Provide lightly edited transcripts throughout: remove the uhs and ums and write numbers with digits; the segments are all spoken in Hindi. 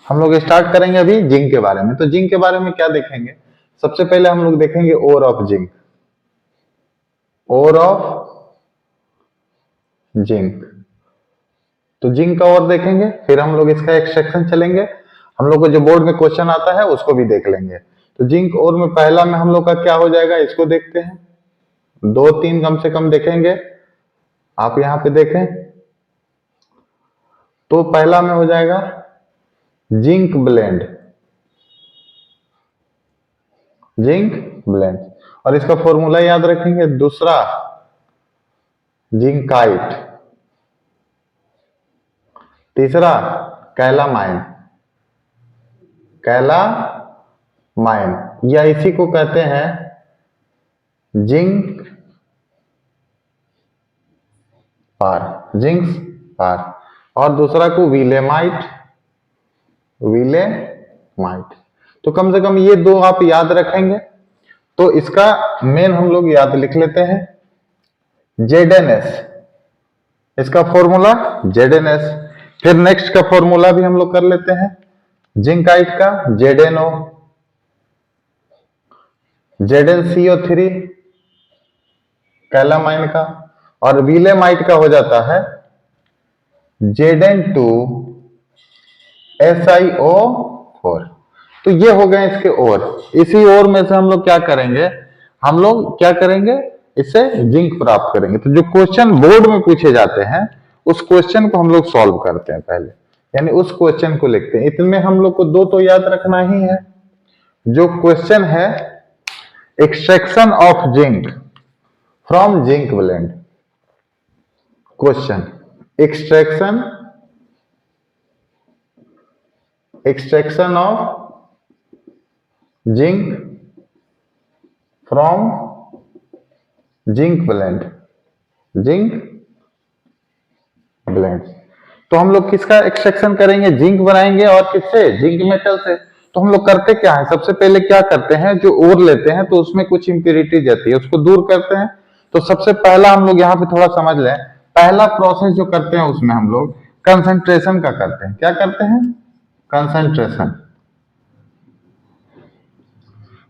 हम लोग स्टार्ट करेंगे अभी जिंक के बारे में। तो जिंक के बारे में क्या देखेंगे, सबसे पहले हम लोग देखेंगे ore of zinc, ore of zinc. तो जिंक का और देखेंगे, फिर हम लोग इसका एक सेक्शन चलेंगे, हम लोग को जो बोर्ड में क्वेश्चन आता है उसको भी देख लेंगे। तो जिंक और में पहला में हम लोग का क्या हो जाएगा, इसको देखते हैं। दो तीन कम से कम देखेंगे, आप यहां पे देखें। तो पहला में हो जाएगा जिंक ब्लेंड, जिंक ब्लेंड, और इसका फॉर्मूला याद रखेंगे। दूसरा जिंकाइट, तीसरा कैलामाइन, कैलामाइन, या इसी को कहते हैं जिंक पार, जिंक पार, और दूसरा को विलेमाइट, विलेमाइट। तो कम से कम ये दो आप याद रखेंगे। तो इसका मेन हम लोग याद लिख लेते हैं, जेडएनएस, इसका फॉर्मूला जेडएनएस। फिर नेक्स्ट का फॉर्मूला भी हम लोग कर लेते हैं, जिंकाइट का जेडएनओ, जेडएनसीओ3, कैलामाइन का, और विलेमाइट का हो जाता है जेडएन2 SiO4। तो ये हो गए इसके और। इसी और में से हम लोग क्या करेंगे, हम लोग क्या करेंगे, इससे जिंक प्राप्त करेंगे। तो जो क्वेश्चन बोर्ड में पूछे जाते हैं उस क्वेश्चन को हम लोग सॉल्व करते हैं पहले, यानी उस क्वेश्चन को लिखते हैं। इतने हम लोग को दो तो याद रखना ही है। जो क्वेश्चन है extraction of zinc from zinc blend, question extraction of zinc from zinc blende, zinc blend. तो हम लोग किसका एक्सट्रैक्शन करेंगे, जिंक बनाएंगे, और किससे, जिंक मेटल से। तो हम लोग करते क्या है, सबसे पहले क्या करते हैं, जो ओर लेते हैं तो उसमें कुछ इंप्योरिटी जाती है, उसको दूर करते हैं। तो सबसे पहला हम लोग यहाँ पे थोड़ा समझ लें, पहला प्रोसेस जो करते हैं उसमें हम लोग कंसंट्रेशन का करते हैं। क्या करते हैं, कंसंट्रेशन।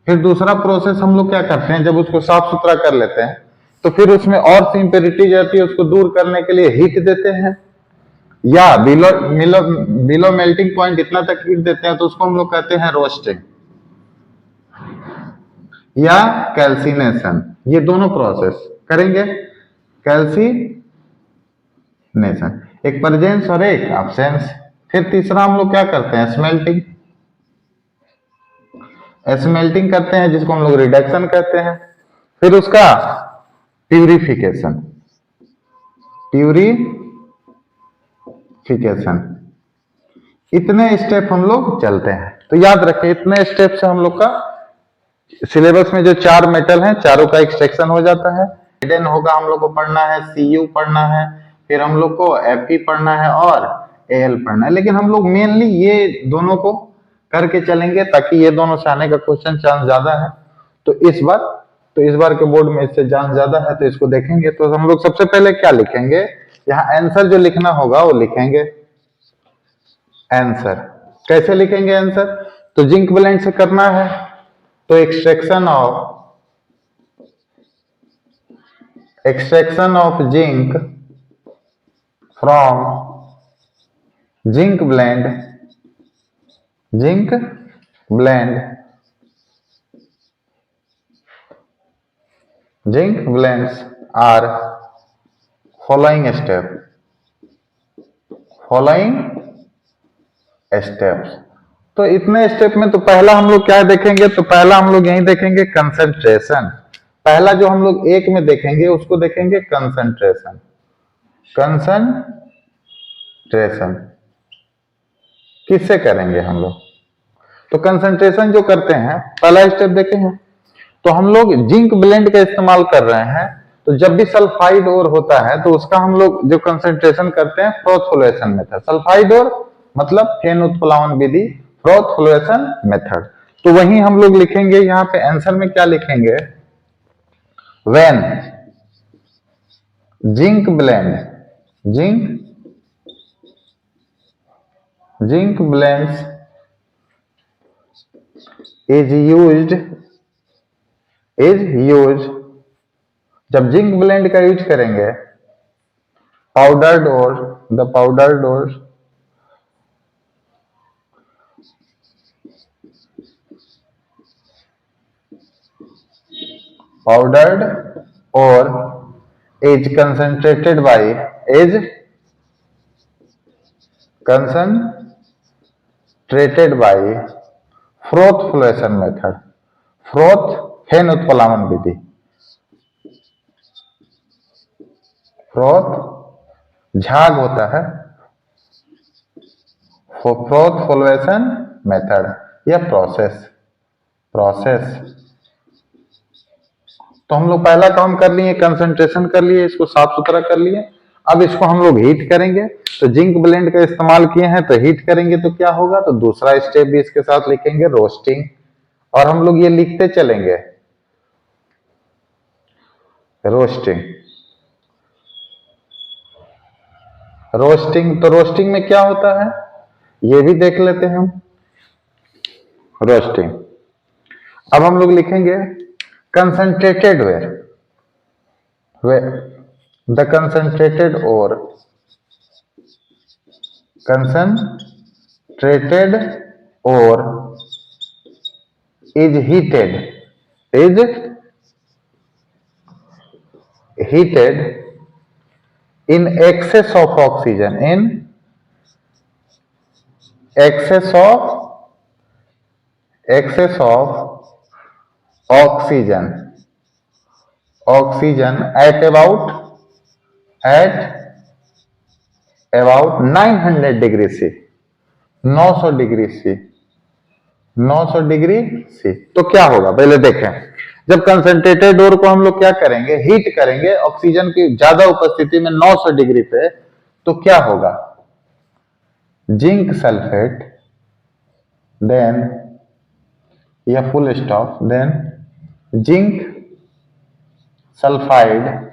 फिर दूसरा प्रोसेस हम लोग क्या करते हैं, जब उसको साफ सुथरा कर लेते हैं तो फिर उसमें और सी इंप्योरिटी जाती है, उसको दूर करने के लिए हीट देते हैं, या below below below melting point इतना तक हीट देते हैं, तो उसको हम लोग कहते हैं रोस्टिंग या कैल्सिनेशन। ये दोनों प्रोसेस करेंगे, कैल्सिनेशन, एक प्रेजेंस और एक एब्सेंस। फिर तीसरा हम लोग क्या करते हैं, स्मेल्टिंग, स्मेल्टिंग करते हैं, जिसको हम लोग रिडक्शन कहते हैं। फिर उसका प्यूरिफिकेशन, प्यूरिफिकेशन। इतने स्टेप हम लोग चलते हैं। तो याद रखें, इतने स्टेप से हम लोग का सिलेबस में जो चार मेटल हैं चारों का एक्सट्रैक्शन हो जाता है। एडेन होगा, हम लोग को पढ़ना है, Cu पढ़ना है, फिर हम लोग को Fe पढ़ना है और Al पढ़ना है। लेकिन हम लोग मेनली ये दोनों को करके चलेंगे ताकि ये दोनों से आने का क्वेश्चन चांस ज्यादा है। तो इस बार के बोर्ड में इससे चांस ज्यादा है, तो इसको देखेंगे। तो हम लोग सबसे पहले क्या लिखेंगे, यहाँ आंसर जो लिखना होगा वो लिखेंगे आंसर। कैसे लिखेंगे आंसर, तो जिंक ब्लेंड से करना है, तो extraction of zinc from zinc blende, zinc blende, zinc blendes are following step, following steps. तो इतने स्टेप में तो पहला हम लोग क्या देखेंगे, तो पहला हम लोग यही देखेंगे कंसंट्रेशन। पहला जो हम लोग एक में देखेंगे उसको देखेंगे कंसंट्रेशन, कंसंट्रेशन किससे करेंगे हम लोग, तो कंसंट्रेशन जो करते हैं पहला स्टेप देखे हैं, तो हम लोग जिंक ब्लेंड का इस्तेमाल कर रहे हैं। तो जब भी सल्फाइड ओर होता है तो उसका हम लोग जो कंसंट्रेशन करते हैं फ्रोथ मेथड, सल्फाइड ओर मतलब फेन उत्प्लावन विधि, फ्रोथ मेथड। तो वही हम लोग लिखेंगे यहाँ पे आंसर में, क्या लिखेंगे, when zinc blende, zinc blendes is used, is use, जब जिंक ब्लेंड का यूज करेंगे, powdered ore, the powdered ore, powdered ore is concentrated by, is concentrated by froth floatation method, froth फेन उत्प्लावन विधि, फ्रोथ झाग होता है, फ्रोथ फ्लोएशन मेथड या प्रोसेस, प्रोसेस। तो हम लोग पहला काम कर लिए, कंसंट्रेशन कर लिए, इसको साफ सुथरा कर लिए। अब इसको हम लोग हीट करेंगे। तो जिंक ब्लेंड का इस्तेमाल किए हैं तो हीट करेंगे तो क्या होगा, तो दूसरा स्टेप भी इसके साथ लिखेंगे, रोस्टिंग। और हम लोग ये लिखते चलेंगे, रोस्टिंग, रोस्टिंग। तो रोस्टिंग में क्या होता है ये भी देख लेते हैं हम, रोस्टिंग। अब हम लोग लिखेंगे कंसंट्रेटेड वेयर, द कंसंट्रेटेड और, concentrated or is heated, is heated in excess of oxygen, in excess of oxygen, oxygen at about 900 degree C, 900 degree C, 900 degree C। तो क्या होगा पहले देखें, जब कंसंट्रेटेड डोर को हम लोग क्या करेंगे, हीट करेंगे ऑक्सीजन की ज्यादा उपस्थिति में 900 डिग्री पे, तो क्या होगा, जिंक सल्फेट, देन या full stop, then zinc sulphide,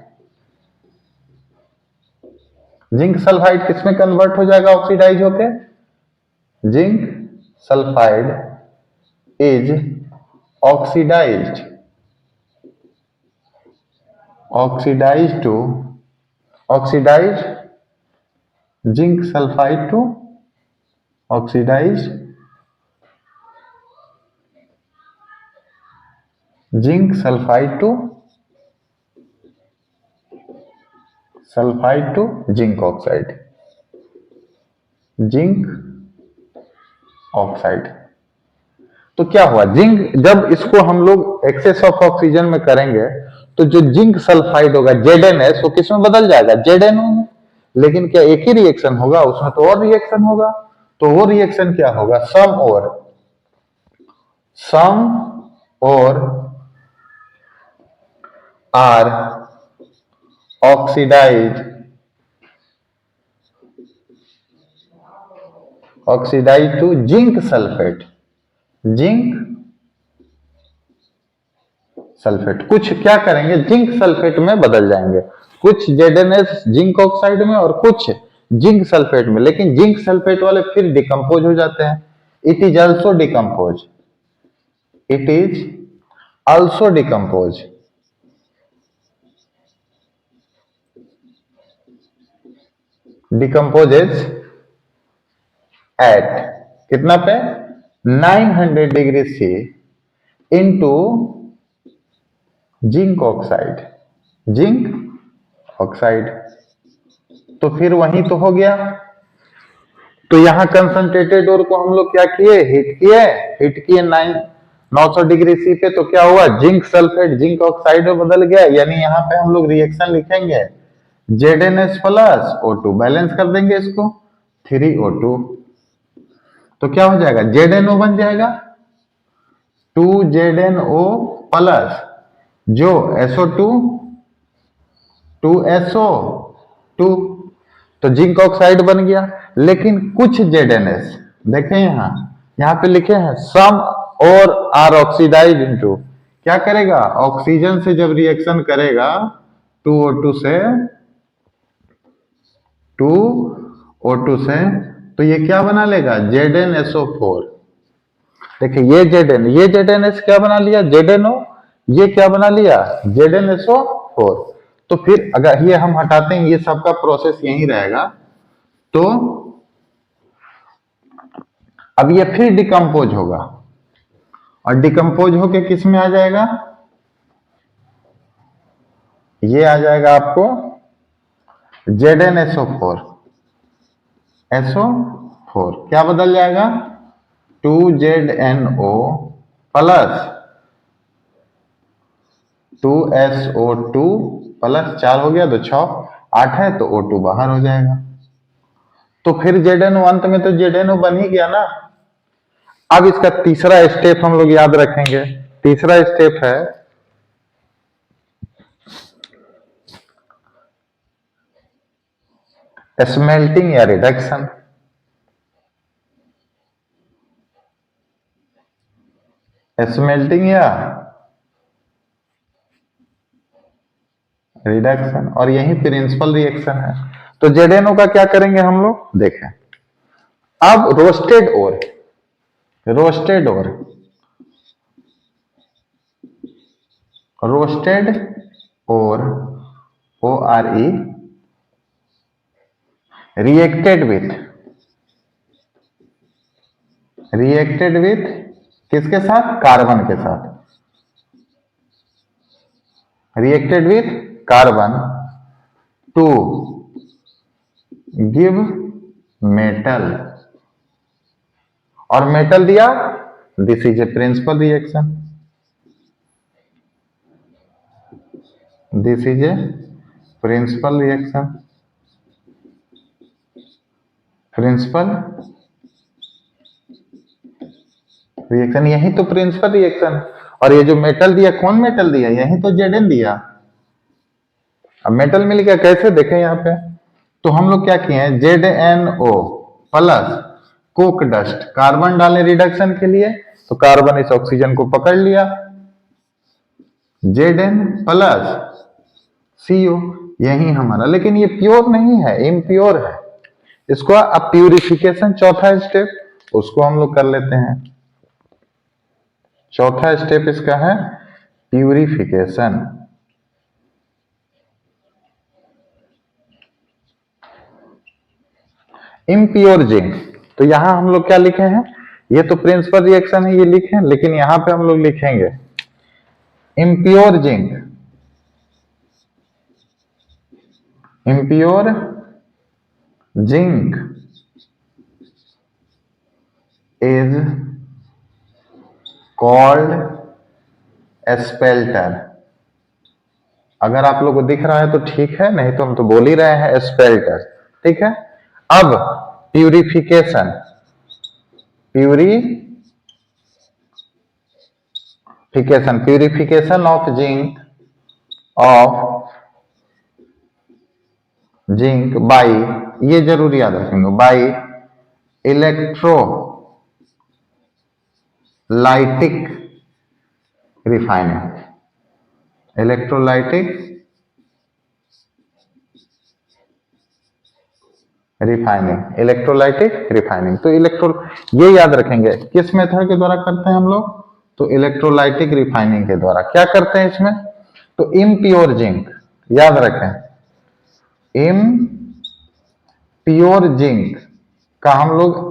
zinc sulphide किसमें कन्वर्ट हो जाएगा ऑक्सीडाइज होके, zinc sulphide is oxidised, oxidise to, oxidise zinc sulphide to oxidise zinc sulphide to, sulphide to zinc oxide, zinc oxide. तो क्या हुआ, जिंक जब इसको हम लोग एक्सेस ऑफ ऑक्सीजन में करेंगे तो जो जिंक सल्फाइड होगा ZnS वो किस में बदल जाएगा, ZnO में। लेकिन क्या एक ही रिएक्शन होगा, उसमें तो और रिएक्शन होगा। तो वो रिएक्शन क्या होगा, सम और are oxidise to zinc sulphate, zinc sulphate. कुछ क्या करेंगे, जिंक सल्फेट में बदल जाएंगे, कुछ ZnS जिंक ऑक्साइड में और कुछ जिंक सल्फेट में। लेकिन जिंक सल्फेट वाले फिर डिकम्पोज हो जाते हैं, it is also decompose, it is also decompose, decomposes at कितना पे, 900 degree C into zinc oxide, zinc oxide. तो फिर वही तो हो गया। तो यहां कंसंट्रेटेड और को हम लोग क्या किए, हिट किए 900 डिग्री C पे। तो क्या हुआ, जिंक सल्फेट जिंक ऑक्साइड में बदल गया। यानी यहां पे हम लोग रिएक्शन लिखेंगे ZnS प्लस O2, बैलेंस कर देंगे इसको 3O2। तो क्या हो जाएगा, ZnO बन जाएगा 2ZnO प्लस जो SO2 2SO2, तो जिंक ऑक्साइड बन गया। लेकिन कुछ ZnS देखें यहां पे लिखे हैं सम और आर ऑक्सीडाइज इनटू, क्या करेगा, ऑक्सीजन से जब रिएक्शन करेगा 2O2 से, 2O2 से, तो ये क्या बना लेगा, ZnSO4। देखिए ये Zn, ये ZnS क्या बना लिया, ZnO, ये क्या बना लिया, ZnSO4। तो फिर अगर ये हम हटाते हैं, ये सबका प्रोसेस यही रहेगा, तो अब ये फिर डिकम्पोज होगा और डिकम्पोज होके किस में आ जाएगा, ये आ जाएगा आपको ZnSO4, SO4 क्या बदल जाएगा, 2ZnO प्लस 2SO2 प्लस 4 हो गया तो 6, 8 है तो O2 बाहर हो जाएगा। तो फिर ZnO अंत में तो ZnO बन ही गया ना। अब इसका तीसरा स्टेप हम लोग याद रखेंगे। तीसरा स्टेप है स्मेल्टिंग या रिडक्शन। स्मेल्टिंग या रिडक्शन, और यही प्रिंसिपल रिएक्शन है। तो ZnO का क्या करेंगे हम लोग, देखें। अब roasted ore, roasted ore, roasted और ORE रिएक्टेड विथ किसके साथ, कार्बन के साथ, reacted with carbon to give metal, और मेटल दिया, this is a principal reaction, this is a principal reaction, principal reaction, यही तो प्रिंसिपल रिएक्शन। और ये जो मेटल दिया, कौन मेटल दिया, यही तो Zn दिया। अब मेटल मिल गया, कैसे देखें यहाँ पे, तो हम लोग क्या किए हैं, ZnO plus Coke dust, carbon डाले रिडक्शन के लिए, तो कार्बन इस ऑक्सीजन को पकड़ लिया, Zn प्लस CO, यही हमारा, लेकिन ये प्योर नहीं है, इम्प्योर है। इसको अब प्यूरिफिकेशन, चौथा स्टेप, उसको हम लोग कर लेते हैं। चौथा स्टेप इसका है प्यूरिफिकेशन। इम्प्योर जिंक, तो यहां हम लोग क्या लिखे हैं, ये तो प्रिंसिपल रिएक्शन है, ये लिखे, लेकिन यहां पे हम लोग लिखेंगे impure zinc, impure zinc is called spelter. अगर आप लोग को दिख रहा है तो ठीक है, नहीं तो हम तो बोल ही रहे हैं एस्पेल्टर, ठीक है। अब purification, purification of zinc by, ये जरूर याद रखेंगे, by electrolytic refining, electrolytic refining, electrolytic refining. तो ये याद रखेंगे, किस मेथड के द्वारा करते हैं हम लोग, तो इलेक्ट्रोलाइटिक रिफाइनिंग के द्वारा। क्या करते हैं इसमें, तो इम्प्योर जिंक, याद रखें, इम्प्योर जिंक का हम लोग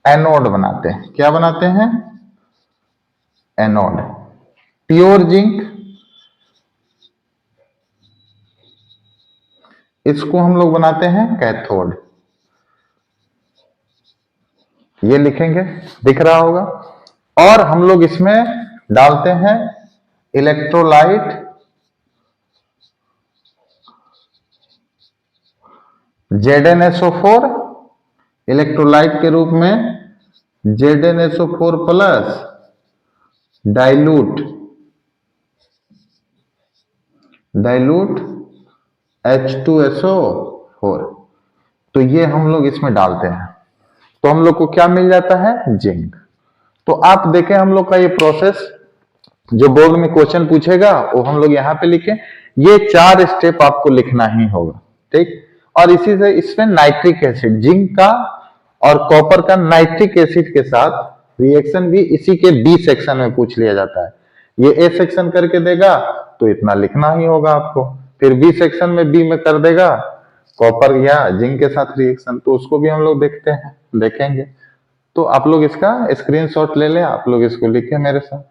एनोड बनाते हैं। क्या बनाते हैं, एनोड। प्योर जिंक, इसको हम लोग बनाते हैं कैथोड। ये लिखेंगे, दिख रहा होगा। और हम लोग इसमें डालते हैं इलेक्ट्रोलाइट, ZnSO4, इलेक्ट्रोलाइट के रूप में ZnSO4 प्लस डाइल्यूट H2SO4, तो ये हम लोग इसमें डालते हैं, तो हम लोग को क्या मिल जाता है, जिंक। तो आप देखें हम लोग का ये प्रोसेस, जो बोर्ड में क्वेश्चन पूछेगा वो हम लोग यहाँ पे लिखें। ये 4 स्टेप आपको लिखना ही होगा, ठीक। और इसी से इसमें नाइट्रिक एसिड, जिंक का और कॉपर का नाइट्रिक एसिड के साथ रिएक्शन भी इसी के बी सेक्शन में पूछ लिया जाता है। ये ए सेक्शन करके देगा तो इतना लिखना ही होगा आपको, फिर बी सेक्शन में बी में कर देगा कॉपर या जिंक के साथ रिएक्शन, तो उसको भी हम लोग देखेंगे। तो आप लोग इसका स्क्रीनशॉट ले लें, आप लोग इसको लिखें मेरे साथ,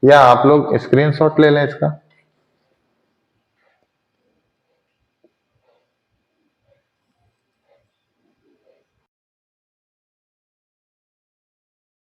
या आप लोग स्क्रीनशॉट ले लें इसका।